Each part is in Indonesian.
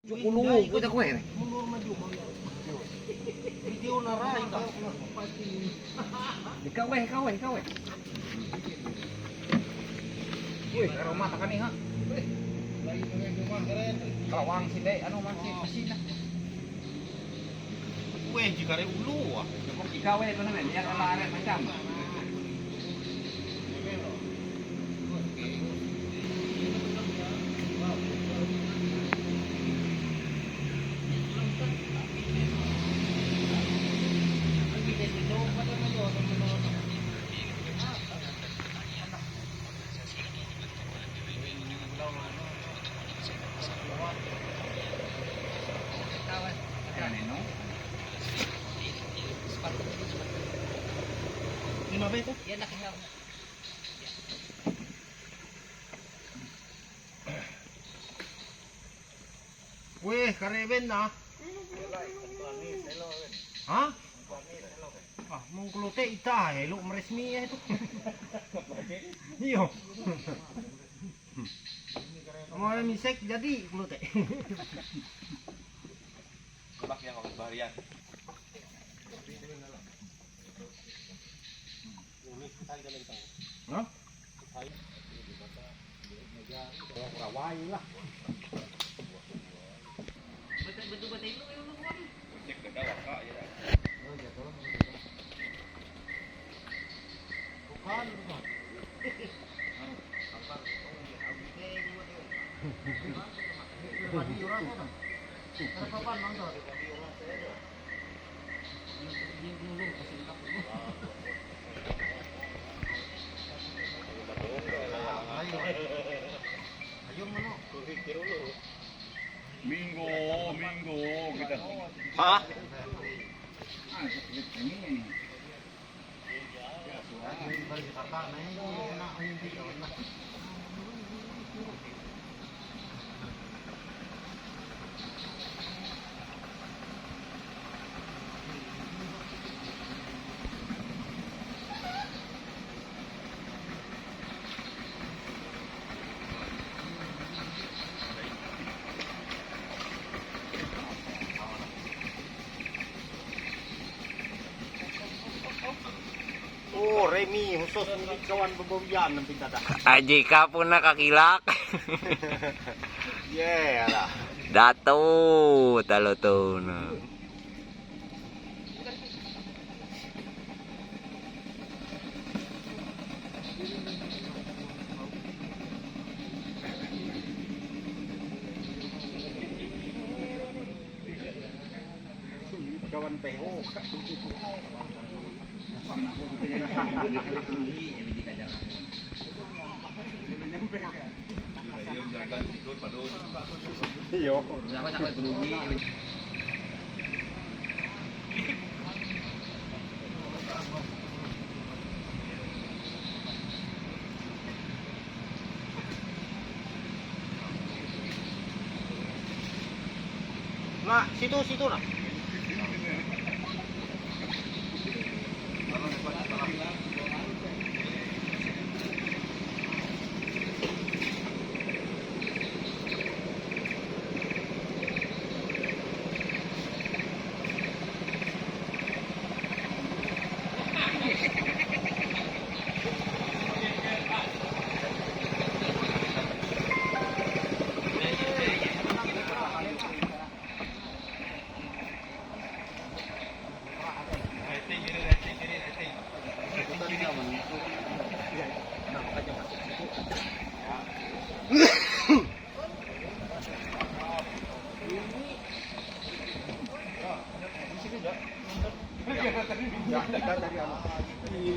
Ulu, kita kue nih. Video narai ka. Ikaw eh. Wih, karo mata kan nih ha. Kawang si dek, anu masih mesin. Kue jika ada ulu ah. Cukup ikaw eh itu namanya, dia kalau ada macam. Lima ba ito? Yan nakihaw. Weh, kareben na. Ha? Ah, mong klute ita eh, lu meresmi ya itu. Iyo. Mau misek jadi klute. Kebak yang waktu baharian. Hah? Rawai lah. Betul itu lu kan. Cek ke dawak kak ya. Bukan. Minggu kita. Hah? Oh, Remi khusus untuk kawan bebawian nanti tata. Aji ka pun nakakilak. Yeah lah. Dato talo to na. Kawan PO. Iyo. Nah, situ nah.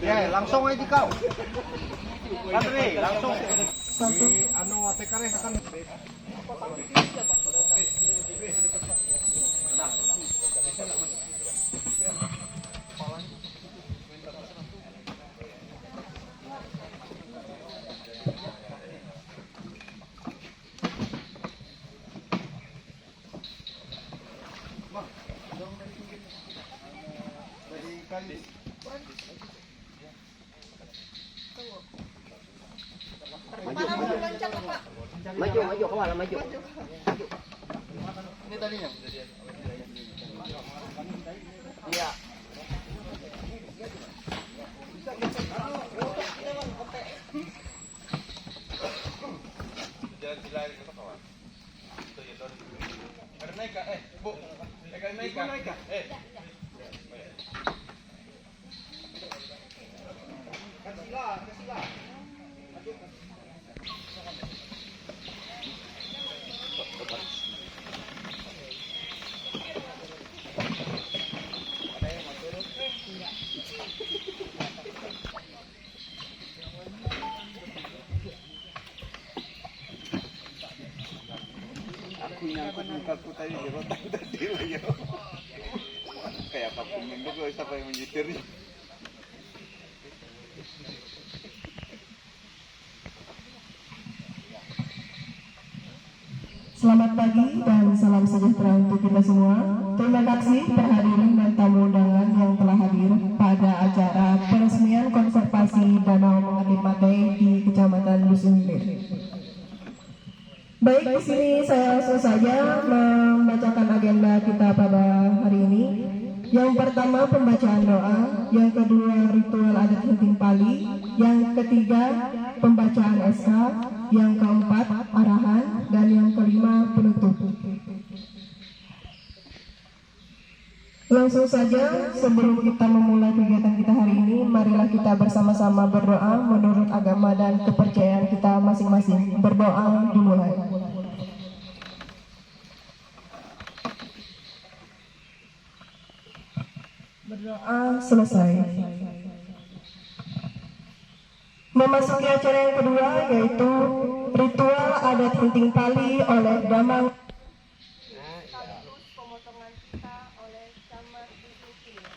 Ya, langsung aja kau. Andre, langsung. Di anu atekare akan. Mana mau loncat, Pak? Maju kemana maju? ini tadinya. Iya. Jalan Cilair itu kawan. Itu ya Don. Karena naik kak, bu, naik kak. Aku nyangkut mukaku tadi di rotan tadi loh ya. Kayak apa pemimpin gue siapa yang menyetir. Selamat pagi dan salam sejahtera untuk kita semua. Terima kasih kehadiran dan tamu undangan yang telah hadir pada acara peresmian konservasi Danau Mengatip Matai di Kecamatan Dusun Hilir. Baik, di sini saya langsung saja membacakan agenda kita pada hari ini. Yang pertama pembacaan doa, yang kedua ritual adat Henting Pali, yang ketiga pembacaan SK, yang keempat arahan, dan yang kelima penutup. Langsung saja sebelum kita memulai kegiatan kita hari ini, marilah kita bersama-sama berdoa menurut agama dan kepercayaan kita masing-masing. Berdoa dimulai. Berdoa selesai. Memasuki acara yang kedua yaitu ritual adat Henting Pali oleh Damang. Pemotongan kita oleh Camat Dusun Hilir.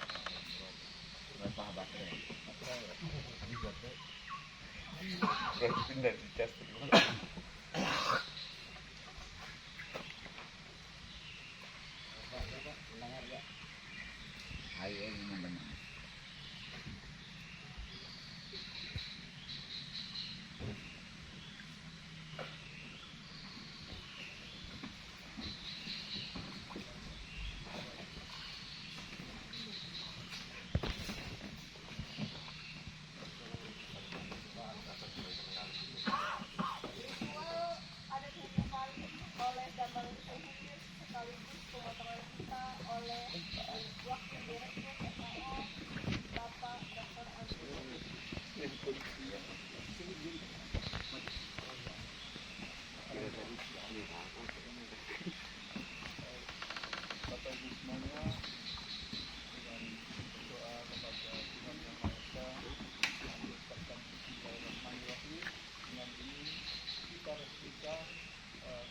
Adat Henting Pali oleh Damang Dusun Hilir sekaligus pemotongan kita oleh Wakil Direktur SAO Bapak Dr. Agus.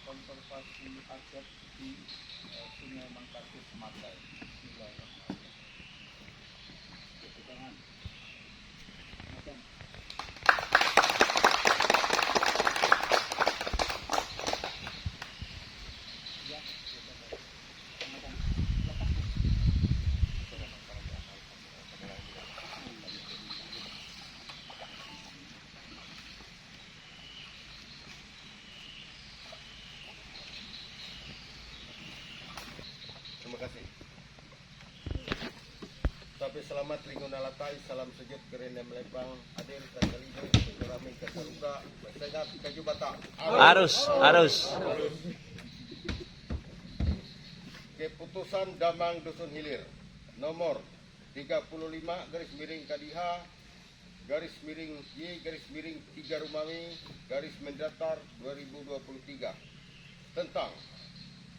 Konservasi aset di Sungai Mangkakis Matai. Terima kasih. Tapi selamat lingun alatai, salam sujud kerana melempang adil kalido kami kesaruka segat kaju bata. Arus. Keputusan Damang Dusun Hilir nomor 35 garis miring KDH garis miring Y garis miring 3 Rumawi garis mendatar 2023 tentang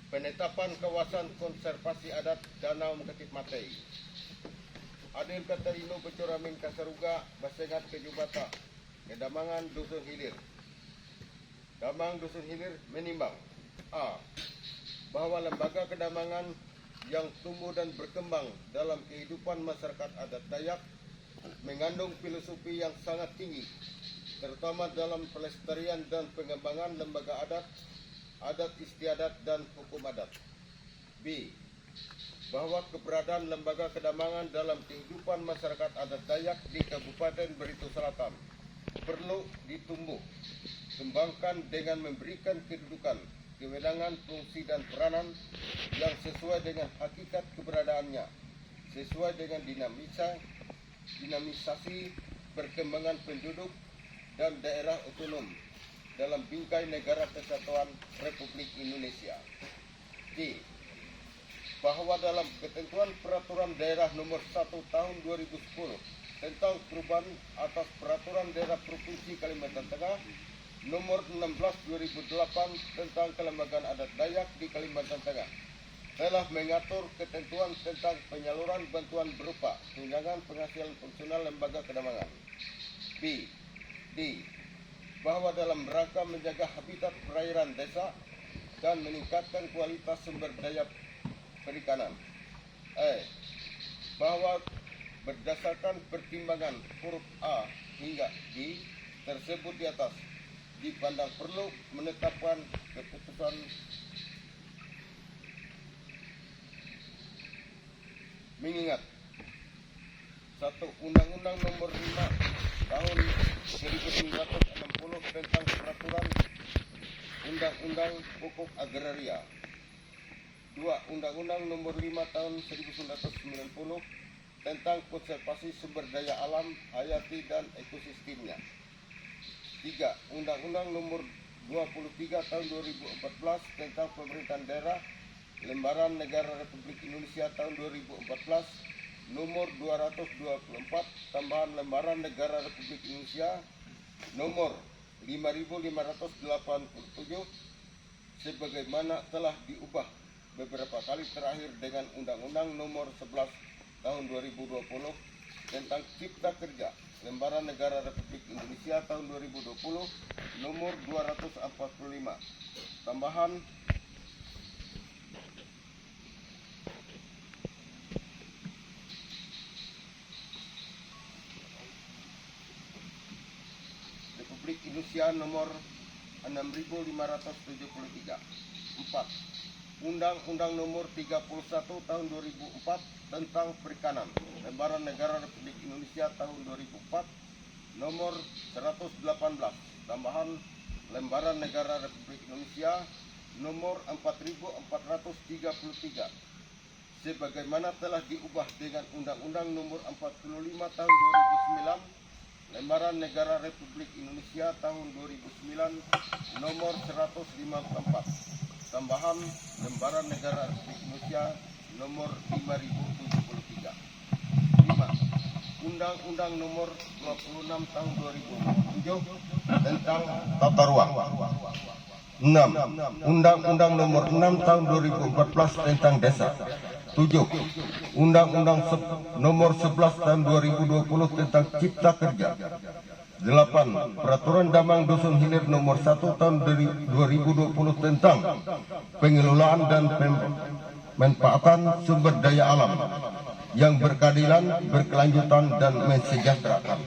penetapan kawasan konservasi adat Danau Mengatip Matai. Adil Katarino Becuramin Kasaruga Basengat Kejubata Kedamangan Dusun Hilir. Damang Dusun Hilir menimbang A. Bahwa lembaga kedamangan yang tumbuh dan berkembang dalam kehidupan masyarakat adat Dayak mengandung filosofi yang sangat tinggi, terutama dalam pelestarian dan pengembangan lembaga adat, adat istiadat dan hukum adat. B. Bahwa keberadaan lembaga kedamangan dalam kehidupan masyarakat adat Dayak di Kabupaten Beritu Selatan perlu ditumbuh, kembangkan dengan memberikan kedudukan kewenangan, fungsi dan peranan yang sesuai dengan hakikat keberadaannya, sesuai dengan dinamisasi perkembangan penduduk dan daerah otonom dalam bingkai Negara Kesatuan Republik Indonesia. D. Bahwa dalam ketentuan Peraturan Daerah Nomor 1 Tahun 2010 tentang perubahan atas Peraturan Daerah Provinsi Kalimantan Tengah Nomor 16 2008 tentang Kelembagaan Adat Dayak di Kalimantan Tengah telah mengatur ketentuan tentang penyaluran bantuan berupa tunjangan penghasilan fungsional lembaga kedamangan. B. D. Bahwa dalam rangka menjaga habitat perairan desa dan meningkatkan kualitas sumber daya perikanan. E. Bahwa berdasarkan pertimbangan huruf A hingga D tersebut di atas, dipandang perlu menetapkan keputusan mengingat 1. Undang-Undang Nomor 5 Tahun 1960 tentang Peraturan Undang-Undang Pokok Agraria. 2. Undang-Undang Nomor 5 Tahun 1990 tentang konservasi sumber daya alam, hayati dan ekosistemnya. 3. Undang-Undang Nomor 23 Tahun 2014 tentang Pemerintahan Daerah, Lembaran Negara Republik Indonesia Tahun 2014, Nomor 224 tambahan Lembaran Negara Republik Indonesia Nomor 5587 sebagaimana telah diubah beberapa kali terakhir dengan Undang-Undang Nomor 11 Tahun 2020 tentang Cipta Kerja, Lembaran Negara Republik Indonesia tahun 2020 nomor 245 tambahan Republik Indonesia nomor 6573. 4. Undang-Undang Nomor 31 Tahun 2004 tentang Perikanan, Lembaran Negara Republik Indonesia tahun 2004 Nomor 118 tambahan Lembaran Negara Republik Indonesia Nomor 4433 sebagaimana telah diubah dengan Undang-Undang Nomor 45 Tahun 2009 Lembaran Negara Republik Indonesia tahun 2009 Nomor 154 tambahan Lembaran Negara Republik Indonesia Nomor 5073. 5. Undang-Undang Nomor 26 Tahun 2007 tentang Tata Ruang. 6. Undang-Undang Nomor 6 Tahun 2014 tentang Desa. 7. Undang-Undang Nomor 11 Tahun 2020 tentang Cipta Kerja. 8. Peraturan Damang Dusun Hilir Nomor 1 Tahun 2020 tentang pengelolaan dan pemanfaatan sumber daya alam yang berkeadilan, berkelanjutan dan mensejahterakan.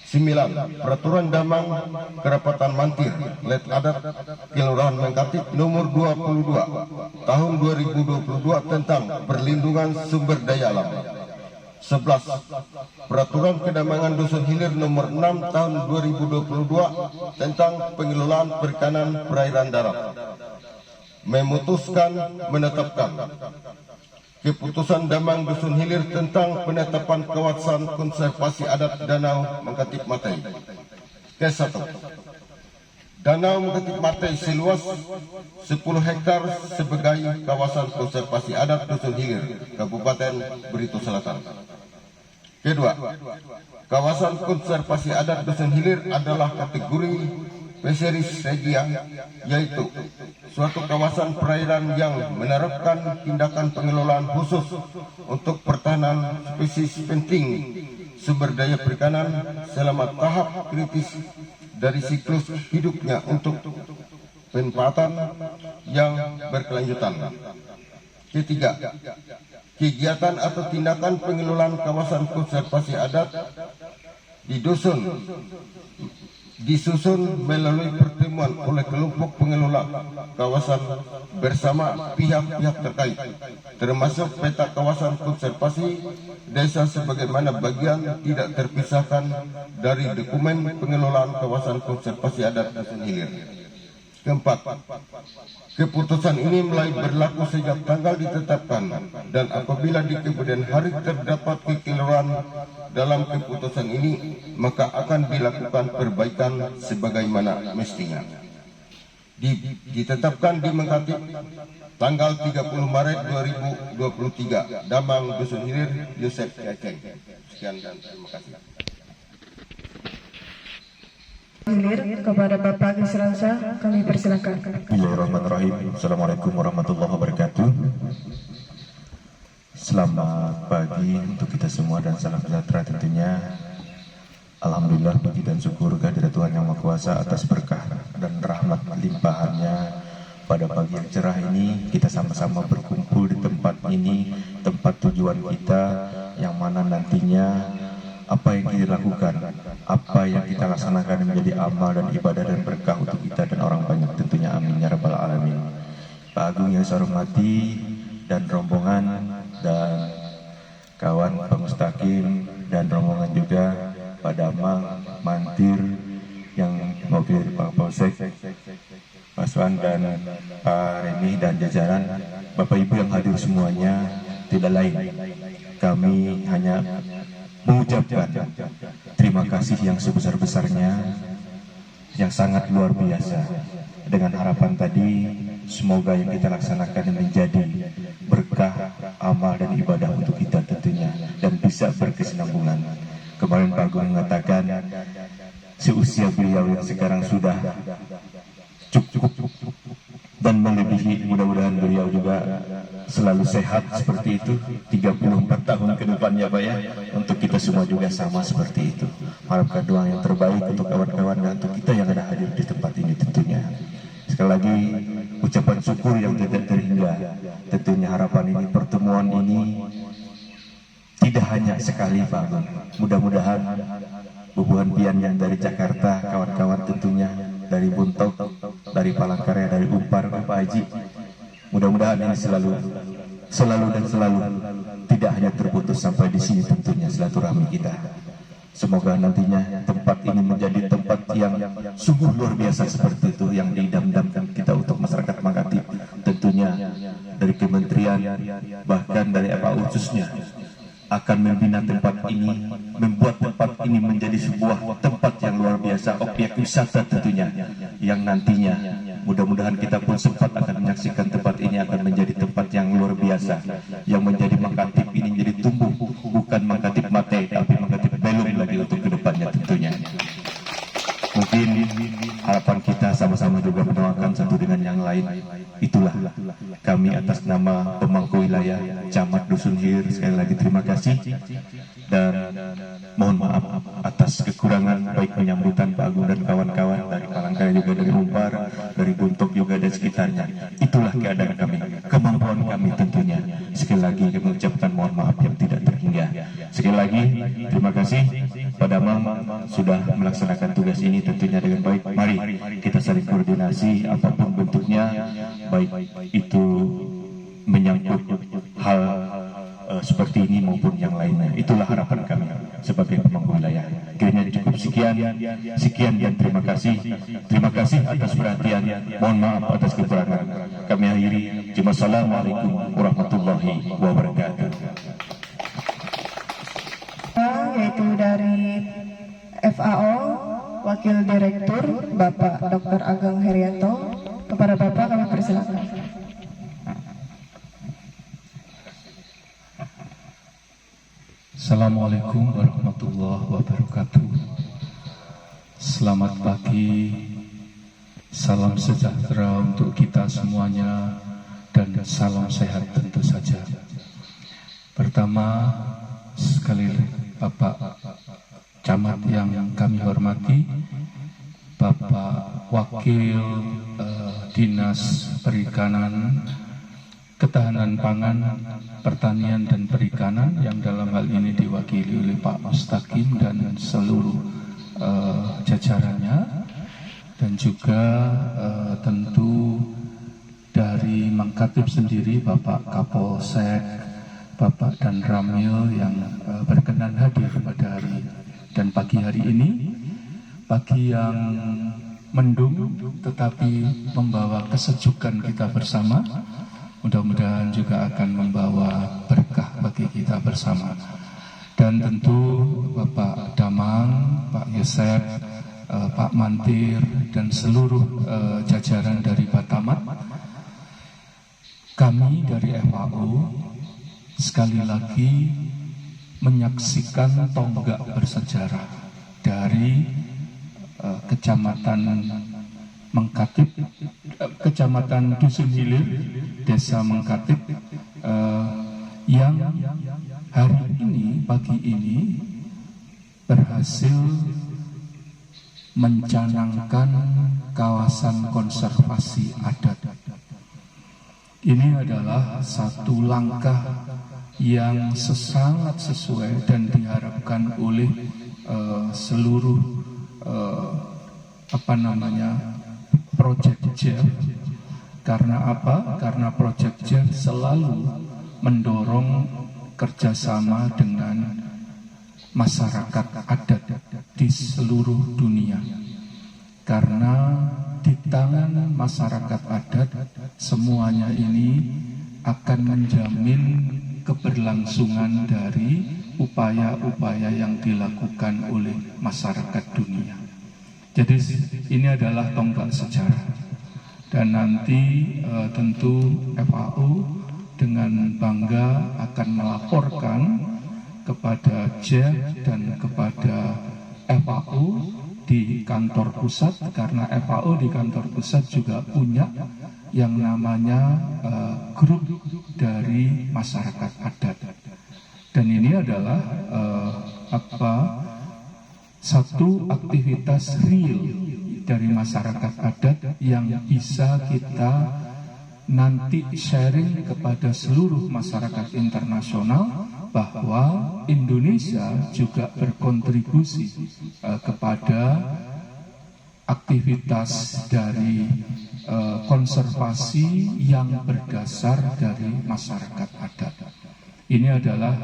9. Peraturan Damang Kerapatan Mantir Let Adat Kelurahan Mengkatip Nomor 22 Tahun 2022 tentang perlindungan sumber daya alam. 11. Peraturan Kedamangan Dusun Hilir Nomor 6 Tahun 2022 tentang pengelolaan perikanan perairan darat. Memutuskan menetapkan keputusan Damang Dusun Hilir tentang penetapan kawasan konservasi adat Danau Mengkatip Matai. Ke-1. Danau Mengkatip Matai seluas 10 hektar sebagai kawasan konservasi adat Dusun Hilir, Kabupaten Beritu Selatan. Kedua, kawasan konservasi adat Dusun Hilir adalah kategori Fisheries Regia, yaitu suatu kawasan perairan yang menerapkan tindakan pengelolaan khusus untuk pertahanan spesies penting sumber daya perikanan selama tahap kritis dari siklus hidupnya untuk penempatan yang berkelanjutan. Ketiga, kegiatan atau tindakan pengelolaan kawasan konservasi adat di dusun disusun melalui pertemuan oleh kelompok pengelola kawasan bersama pihak-pihak terkait, termasuk peta kawasan konservasi desa sebagaimana bagian tidak terpisahkan dari dokumen pengelolaan kawasan konservasi adat Dusun Hilir. Keempat, keputusan ini mulai berlaku sejak tanggal ditetapkan dan apabila di kemudian hari terdapat kekeliruan dalam keputusan ini, maka akan dilakukan perbaikan sebagaimana mestinya. Ditetapkan di Mengkatip tanggal 30 Maret 2023, Damang Dusun Hilir, Yosef Cekeng. Sekian dan terima kasih. Hilir kepada Bapak Gisransa, kami persilakan. Bismillahirrahmanirrahim. Assalamualaikum warahmatullahi wabarakatuh. Selamat pagi untuk kita semua dan salam sejahtera tentunya. Alhamdulillah, puji dan syukur kehadirat Tuhan Yang Maha Kuasa atas berkah dan rahmat limpahannya. Pada pagi yang cerah ini kita sama-sama berkumpul di tempat ini, tempat tujuan kita, yang mana nantinya apa yang kita lakukan, apa yang kita laksanakan menjadi amal dan ibadah dan berkah untuk kita dan orang banyak tentunya, amin ya rabbal alamin. Pak Agung yang saya hormati dan rombongan dan kawan Pak Mustaqim dan rombongan juga Pak Damang, Mantir yang mobil Pak Polsek, Mas Wan dan Pak Remi dan jajaran, Bapak Ibu yang hadir semuanya, tidak lain kami hanya mengucapkan terima kasih yang sebesar-besarnya, yang sangat luar biasa, dengan harapan tadi semoga yang kita laksanakan menjadi berkah, amal dan ibadah untuk kita tentunya, dan bisa berkesinambungan. Kemarin Pak Agung mengatakan seusia beliau yang sekarang sudah cukup dan melebihi, mudah-mudahan beliau juga selalu sehat seperti itu 34 tahun ke depannya Pak ya. Untuk kita semua juga sama seperti itu. Harapkan doa yang terbaik untuk kawan-kawan dan untuk kita yang ada hadir di tempat ini tentunya. Sekali lagi ucapan syukur yang tidak terhingga. Tentunya harapan ini, pertemuan ini tidak hanya sekali Pak Agung. Mudah-mudahan bubuhan pian yang dari Jakarta, kawan-kawan tentunya dari Buntok, dari Palangkaraya, dari Umpar, Pak Haji, mudah-mudahan ini selalu dan selalu tidak hanya terputus sampai di sini tentunya silaturahmi kita. Semoga nantinya tempat ini menjadi tempat yang sungguh luar biasa seperti itu yang diidam-idamkan kita untuk masyarakat Mengkatip, tentunya dari kementerian bahkan dari apa khususnya akan membina tempat ini, membuat tempat ini menjadi sebuah tempat yang luar biasa, objek wisata tentunya, yang nantinya mudah-mudahan kita pun sempat akan menyaksikan tempat ini akan menjadi tempat yang luar biasa, yang menjadi Mengkatip ini menjadi tumbuh, bukan Mengkatip mate, tapi Mengkatip belum lagi untuk kedepannya tentunya. Mungkin harapan kita sama-sama juga mendoakan satu dengan yang lain. Itulah kami atas nama pemangku wilayah Camat Dusun Hilir sekali lagi terima kasih dan mohon maaf atas kekurangan baik penyambutan Pak Agung dan kawan-kawan dari Palangkaraya juga dari Umpar, dari Buntok juga dan sekitarnya. Itulah keadaan kami, kemampuan kami tentunya. Sekali lagi kami ucapkan mohon maaf yang tidak terhingga. Sekali lagi terima kasih Pak Damang sudah melaksanakan tugas ini tentunya dengan baik. Mari kita saling koordinasi apapun bentuknya, baik itu menyangkut hal seperti ini maupun yang lainnya. Itulah harapan kami sebagai pemangku wilayah. Kiranya cukup sekian dan terima kasih. Terima kasih atas perhatian. Mohon maaf atas kekurangan. Kami akhiri. Assalamualaikum warahmatullahi wabarakatuh. Yaitu dari FAO Wakil Direktur Bapak Dr. Ageng Herianto. Kepada Bapak kami persilakan. Assalamualaikum warahmatullahi wabarakatuh. Selamat pagi, salam sejahtera untuk kita semuanya dan salam sehat tentu saja. Pertama sekali Bapak Camat yang kami hormati, Bapak Wakil Dinas Perikanan, Ketahanan Pangan, Pertanian dan Perikanan yang dalam hal ini diwakili oleh Pak Mustaqim dan seluruh jajarannya, dan juga tentu dari Mengkatip sendiri Bapak Kapolsek, Bapak dan Ramil yang berkenan hadir pada hari dan pagi hari ini, pagi yang mendung tetapi membawa kesejukan kita bersama. Mudah-mudahan juga akan membawa berkah bagi kita bersama. Dan tentu Bapak Damang, Pak Yosef, Pak Mantir, dan seluruh jajaran dari Batamat, kami dari FAU sekali lagi menyaksikan tonggak bersejarah dari Kecamatan Mengkatip, Kecamatan Dusun Hilir, Desa Mengkatip, yang hari ini, pagi ini berhasil mencanangkan kawasan konservasi adat. Ini adalah satu langkah yang sangat sesuai dan diharapkan oleh seluruh Project JEF. Karena apa? Karena Project JEF selalu mendorong kerjasama dengan masyarakat adat di seluruh dunia. Karena di tangan masyarakat adat semuanya ini akan menjamin keberlangsungan dari upaya-upaya yang dilakukan oleh masyarakat dunia. Jadi ini adalah tonggak sejarah. Dan nanti tentu FAU dengan bangga akan melaporkan kepada JEF dan kepada FAU di kantor pusat, karena FAU di kantor pusat juga punya yang namanya grup dari masyarakat adat. Dan ini adalah satu aktivitas real dari masyarakat adat yang bisa kita nanti sharing kepada seluruh masyarakat internasional bahwa Indonesia juga berkontribusi kepada aktivitas dari konservasi yang berdasar dari masyarakat adat. Ini adalah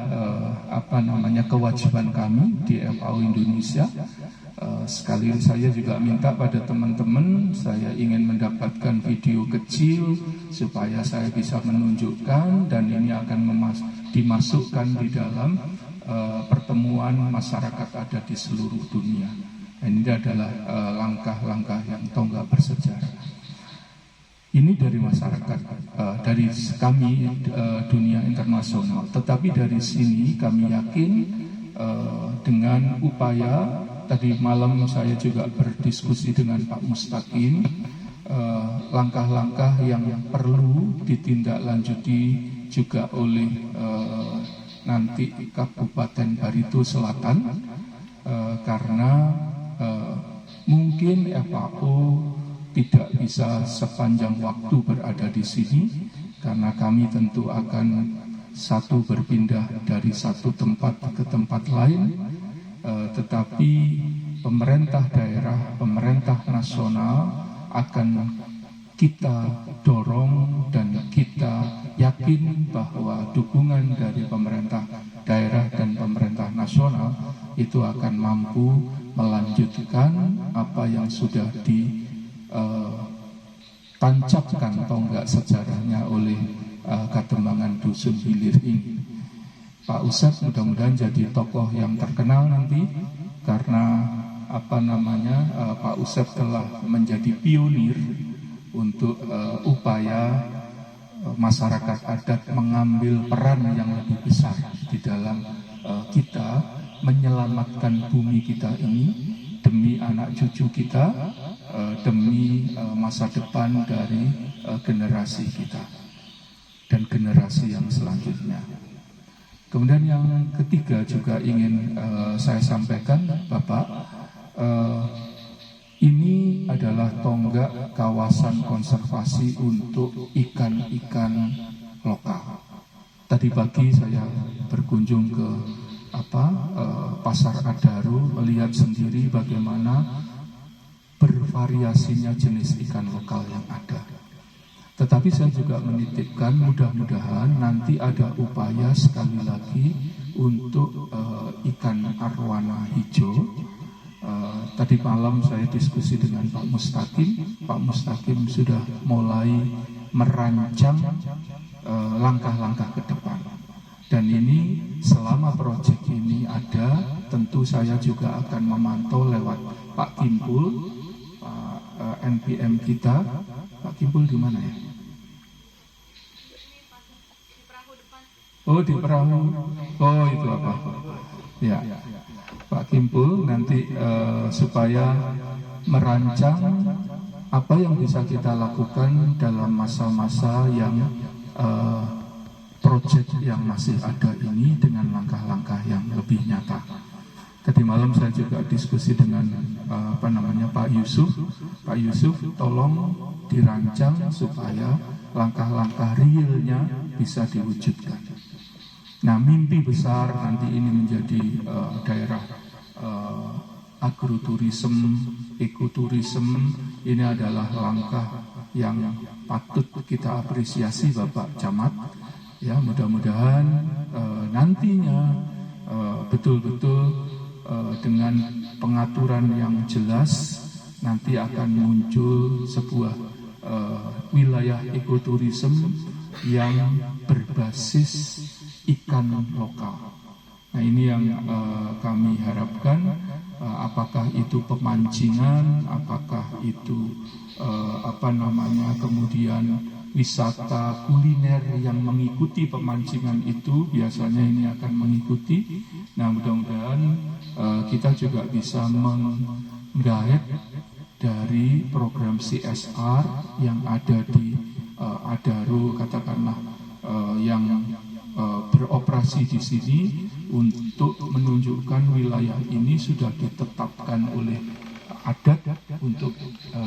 kewajiban kami di FAU Indonesia. Sekali saya juga minta pada teman-teman, saya ingin mendapatkan video kecil supaya saya bisa menunjukkan, dan ini akan dimasukkan di dalam pertemuan masyarakat adat di seluruh dunia. Ini adalah langkah-langkah yang tonggak bersejarah. Ini dari masyarakat, dari kami dunia internasional. Tetapi dari sini kami yakin dengan upaya, tadi malam saya juga berdiskusi dengan Pak Mustaqim, langkah-langkah yang perlu ditindaklanjuti juga oleh nanti Kabupaten Barito Selatan, karena mungkin FAO tidak bisa sepanjang waktu berada di sini, karena kami tentu akan berpindah dari satu tempat ke tempat lain, tetapi pemerintah daerah, pemerintah nasional akan kita dorong dan kita yakin bahwa dukungan dari pemerintah daerah dan pemerintah nasional itu akan mampu melanjutkan apa yang sudah tancapkan tonggak sejarahnya oleh Katembangan Dusun Hilir ini. Pak Usep mudah-mudahan jadi tokoh yang terkenal nanti, karena Pak Usep telah menjadi pionir untuk upaya masyarakat adat mengambil peran yang lebih besar di dalam kita menyelamatkan bumi kita ini demi anak cucu kita, demi masa depan dari generasi kita dan generasi yang selanjutnya. Kemudian yang ketiga juga ingin saya sampaikan, Bapak, ini adalah tonggak kawasan konservasi untuk ikan-ikan lokal. Tadi pagi saya berkunjung ke Pasar Adaru, melihat sendiri bagaimana bervariasinya jenis ikan lokal yang ada. Tetapi saya juga menitipkan, mudah-mudahan nanti ada upaya sekali lagi untuk ikan arwana hijau Tadi malam saya diskusi dengan Pak Mustaqim. Pak Mustaqim sudah mulai merancang langkah-langkah ke depan. Dan ini selama proyek ini ada, tentu saya juga akan memantau lewat Pak Kimpul, Pak NPM kita. Pak Kimpul di mana ya? Oh, di perahu. Oh, itu apa? Ya, Pak Kimpul nanti supaya merancang apa yang bisa kita lakukan dalam masa-masa yang proyek yang masih ada ini dengan langkah-langkah yang lebih nyata. Tadi malam saya juga diskusi dengan Pak Yusuf. Pak Yusuf, tolong dirancang supaya langkah-langkah realnya bisa diwujudkan. Nah, mimpi besar nanti ini menjadi daerah agroturism, ekoturism, ini adalah langkah yang patut kita apresiasi Bapak Camat. Ya, mudah-mudahan nantinya betul-betul dengan pengaturan yang jelas nanti akan muncul sebuah wilayah ekoturism yang berbasis ikan lokal. Nah, ini yang kami harapkan, apakah itu pemancingan, apakah itu kemudian wisata kuliner yang mengikuti pemancingan itu, biasanya ini akan mengikuti. Nah, mudah-mudahan kita juga bisa menggait dari program CSR yang ada di Adaro, katakanlah yang beroperasi di sini untuk menunjukkan wilayah ini sudah ditetapkan oleh adat untuk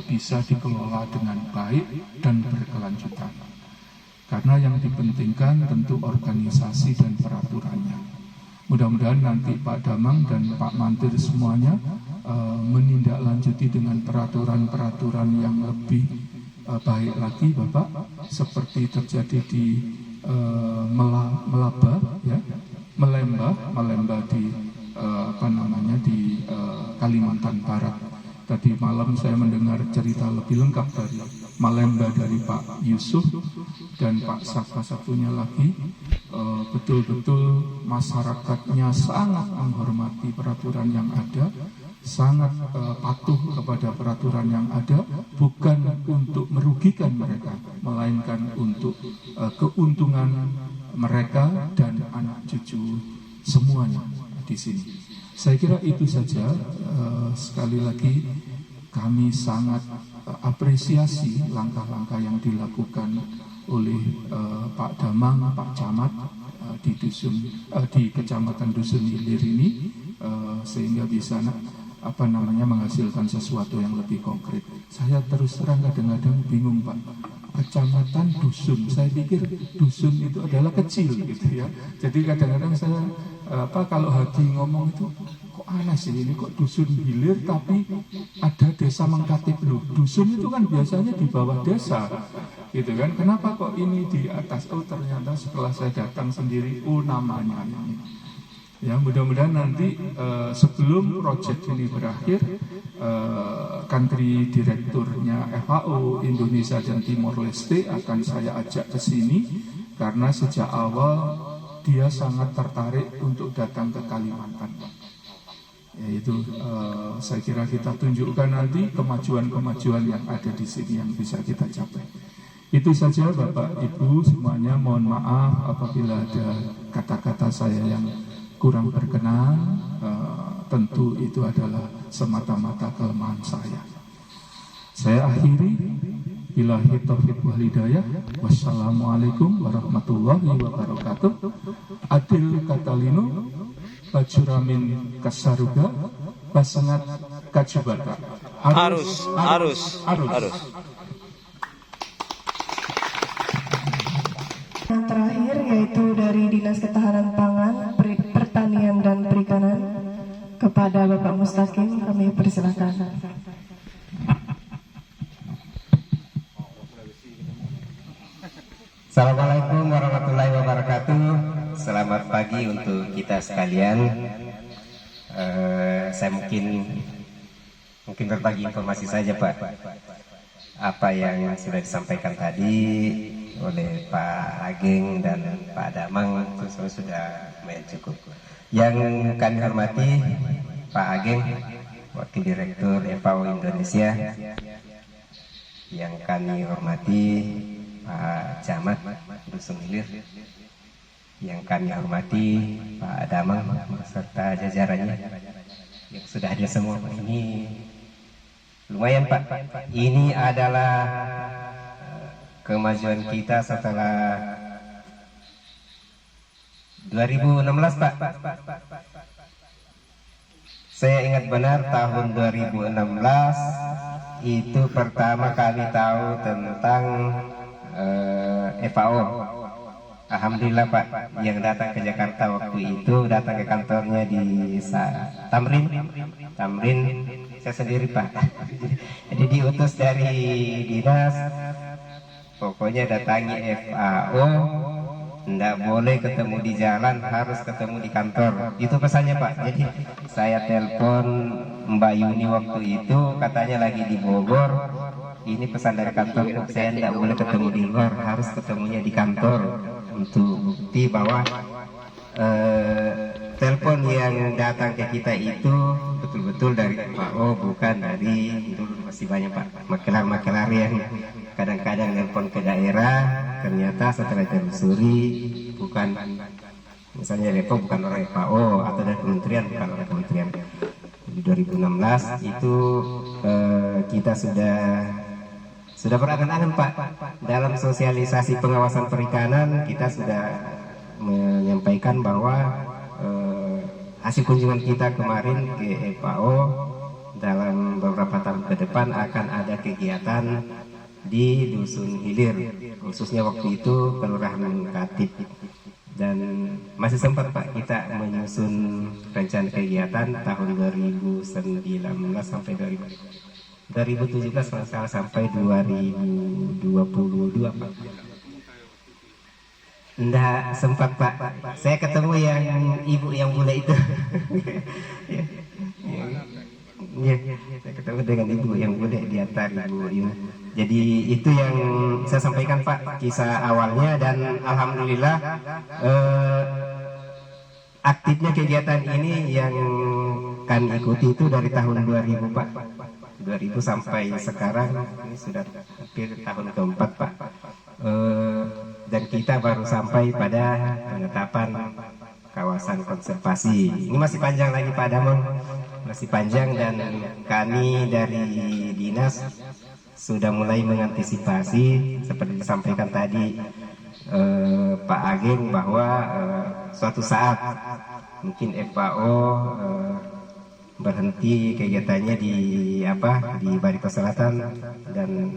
bisa dikelola dengan baik dan berkelanjutan. Karena yang dipentingkan tentu organisasi dan peraturannya. Mudah-mudahan nanti Pak Damang dan Pak Mantir semuanya menindaklanjuti dengan peraturan-peraturan yang lebih baik lagi, Bapak, seperti terjadi di Melembah di di Kalimantan Barat. Tadi malam saya mendengar cerita lebih lengkap dari Malembah dari Pak Yusuf dan Pak Saka satunya lagi. Betul-betul masyarakatnya sangat menghormati peraturan yang ada, sangat patuh kepada peraturan yang ada, bukan untuk merugikan mereka, melainkan untuk keuntungan mereka dan anak cucu semuanya di sini. Saya kira itu saja. Sekali lagi kami sangat apresiasi langkah-langkah yang dilakukan oleh Pak Damang, Pak Camat di Kecamatan Dusun Hilir ini, sehingga bisa menghasilkan sesuatu yang lebih konkret. Saya terus terang kadang-kadang bingung, Pak. Kecamatan dusun, saya pikir dusun itu adalah kecil gitu ya. Jadi kadang-kadang saya kalau Hadi ngomong itu kok aneh sih, ini kok dusun hilir tapi ada desa Mengkatip loh. Dusun itu kan biasanya di bawah desa gitu kan. Kenapa kok ini di atas? Oh, ternyata setelah saya datang sendiri, namanya ini. Ya, mudah-mudahan nanti sebelum proyek ini berakhir, country direkturnya FAO Indonesia dan Timor Leste akan saya ajak ke sini karena sejak awal dia sangat tertarik untuk datang ke Kalimantan. Yaitu saya kira kita tunjukkan nanti kemajuan-kemajuan yang ada di sini yang bisa kita capai. Itu saja Bapak Ibu semuanya, mohon maaf apabila ada kata-kata saya yang kurang berkenan, tentu itu adalah semata-mata kelemahan saya. Saya akhiri, billahi taufiq wal hidayah. Wassalamualaikum warahmatullahi wabarakatuh. Adil Katalino, Bajuramin Kasaruga, Basengat Kajubata. Arus. Yang terakhir yaitu dari Dinas Ketahanan Pangan, Pertanian dan Perikanan, kepada Bapak Mustaqim kami persilakan. Assalamualaikum warahmatullahi wabarakatuh. Selamat pagi untuk kita sekalian. Saya mungkin mungkin berbagi informasi saja Pak. Apa yang sudah disampaikan tadi oleh Pak Ageng dan Pak Damang itu sudah lumayan cukup. Yang kami hormati Pak Ageng, Wakil Direktur FAO Indonesia. Yang kami hormati Pak Camat Dusun Hilir. Yang kami hormati Pak Damang beserta jajarannya yang sudah hadir semua. Ini lumayan Pak, ini adalah kemajuan kita setelah 2016 Pak. Saya ingat benar tahun 2016 itu pertama kali tahu tentang FAO. Alhamdulillah Pak, yang datang ke Jakarta waktu itu datang ke kantornya di Tamrin, saya sendiri Pak. Jadi diutus dari dinas, pokoknya datangi FAO, nggak boleh ketemu di jalan, harus ketemu di kantor. Itu pesannya Pak. Jadi saya telepon Mbak Yuni waktu itu, katanya lagi di Bogor. Ini pesan dari kantor, saya nggak boleh ketemu di luar, harus ketemunya di kantor. Untuk bukti bahwa telepon yang datang ke kita itu betul-betul dari FAO, bukan dari dulu. Masih banyak Pak makelar-makelar yang kadang-kadang nelpon ke daerah, ternyata setelah telusuri bukan, misalnya Depo bukan orang FAO, atau dari kementerian bukan orang kementerian. Di 2016 itu kita sudah berangan-angan Pak, dalam sosialisasi pengawasan perikanan kita sudah menyampaikan bahwa hasil kunjungan kita kemarin ke FAO dalam beberapa tahun ke depan akan ada kegiatan di Dusun Hilir, khususnya waktu itu Kelurahan Katip, dan masih sempat Pak kita menyusun rencana kegiatan tahun 2019 sampai 2017 masalah sampai 2022 Pak. Nggak sempat Pak, saya ketemu yang ibu yang bule itu. Ya, saya ketemu dengan ibu yang bule di antar ibu ini. Jadi itu yang saya sampaikan Pak, kisah awalnya, dan alhamdulillah aktifnya kegiatan ini yang kami ikuti itu dari tahun 2000 Pak. 2000 sampai sekarang, ini sudah hampir tahun keempat Pak. Dan kita baru sampai pada penetapan kawasan konservasi. Ini masih panjang lagi Pak Damon, masih panjang, dan kami dari dinas sudah mulai mengantisipasi seperti disampaikan tadi Pak Ageng, bahwa suatu saat mungkin FAO berhenti kegiatannya di Barito Selatan dan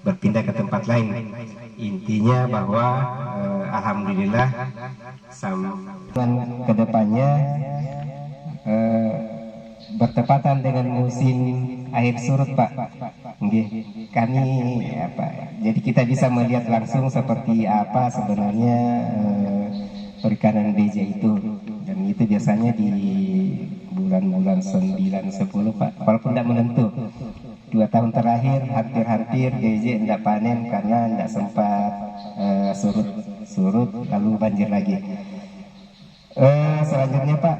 berpindah ke tempat lain. Intinya bahwa alhamdulillah kedepannya bertepatan dengan musim akhir surut Pak. Kami jadi kita bisa melihat langsung seperti apa sebenarnya perikanan beja itu, dan itu biasanya di bulan-bulan 9-10 Pak, walaupun tidak menentu. 2 tahun terakhir hampir beja tidak panen karena tidak sempat surut lalu banjir lagi. Selanjutnya Pak,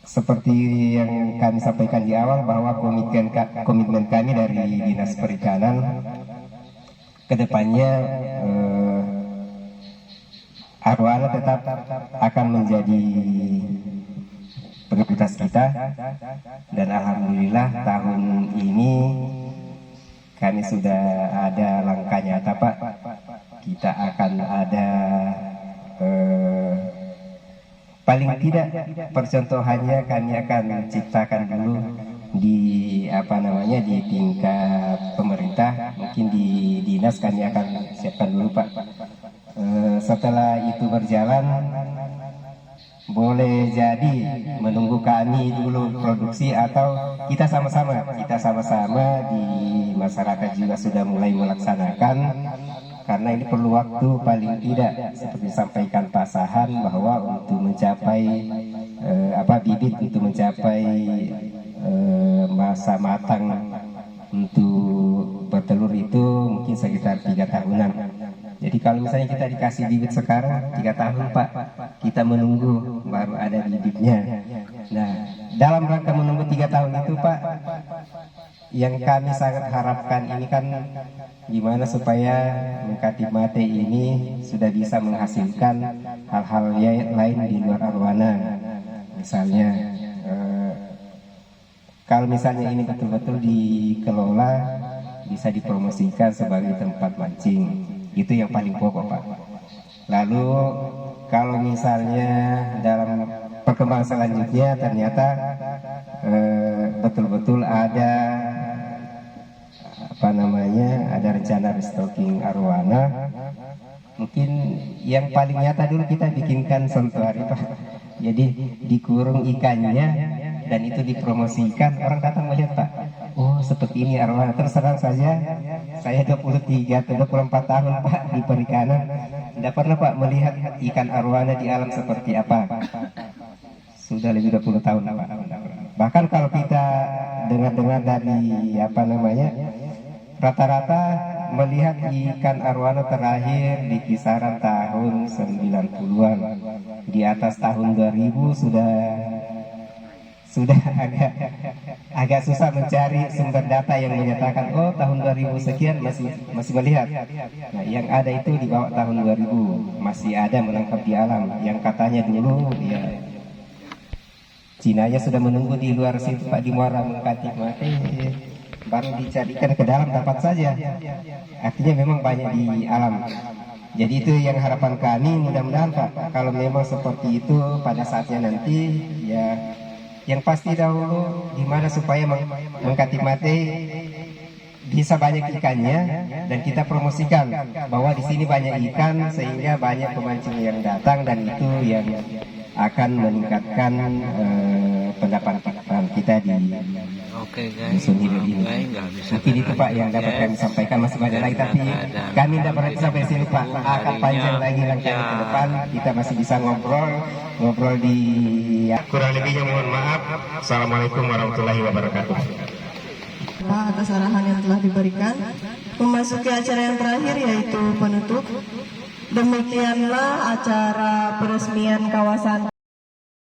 seperti yang kami sampaikan di awal, bahwa komitmen kami dari Dinas Perikanan kedepannya arwana tetap akan menjadi prioritas kita, dan alhamdulillah tahun ini kami sudah ada langkah nyata Pak. Kita akan ada paling tidak percontohannya kami akan ciptakan dulu di di tingkat pemerintah, mungkin di dinas kami akan siapkan dulu Pak. Setelah itu berjalan, boleh jadi menunggu kami dulu produksi, atau kita sama-sama di masyarakat juga sudah mulai melaksanakan, karena ini perlu waktu paling tidak seperti disampaikan Pak Sahan, bahwa untuk mencapai bibit untuk mencapai masa matang untuk bertelur itu mungkin sekitar 3 tahunan. Jadi kalau misalnya kita dikasih bibit sekarang 3 tahun Pak, kita menunggu baru ada bibitnya. Nah, dalam rangka menunggu 3 tahun itu Pak, yang kami sangat harapkan ini kan gimana supaya Mengkatib Mate ini sudah bisa menghasilkan hal-hal lain di luar arwana. Misalnya kalau misalnya ini betul-betul dikelola, bisa dipromosikan sebagai tempat mancing, itu yang paling pokok Pak. Lalu kalau misalnya dalam perkembangan selanjutnya ternyata betul-betul ada ada rencana restocking arwana, mungkin yang paling nyata dulu kita bikinkan santuari Pak. Jadi dikurung ikannya dan itu dipromosikan, orang datang melihat Pak, oh seperti ini arwana. Terus terang saja saya 23 atau 24 tahun Pak di perikanan, tidak pernah Pak melihat ikan arwana di alam seperti apa. Sudah lebih 20 tahun Pak. Bahkan kalau kita dengar-dengar dari rata-rata melihat ikan arwana terakhir di kisaran tahun 90-an. Di atas tahun 2000 sudah agak susah mencari sumber data yang menyatakan oh tahun 2000 sekian masih melihat. Nah, yang ada itu di bawah tahun 2000 masih ada menangkap di alam. Yang katanya dulu ya Cinanya sudah menunggu di luar situ Pak, di Muara Mengkatib Mate, baru dicarikan ke dalam dapat saja. Artinya memang banyak di alam. Jadi itu yang harapan kami, mudah-mudahan Pak, kalau memang seperti itu pada saatnya nanti, ya yang pasti dahulu gimana supaya Mengkatib Mate bisa banyak ikannya dan kita promosikan bahwa di sini banyak ikan sehingga banyak pemancing yang datang, dan itu yang akan meningkatkan pendapatan kita di dusun hilir ini. Mungkin itu Pak yang dapat kami sampaikan, masih banyak lagi tapi kami tidak berhenti sampai sini Pak, akan panjang lagi rangkaian ke depan, kita masih bisa ngobrol di kurang lebihnya mohon maaf. Assalamualaikum warahmatullahi wabarakatuh. Atas arahan yang telah diberikan, memasuki acara yang terakhir yaitu penutup. Demikianlah acara peresmian kawasan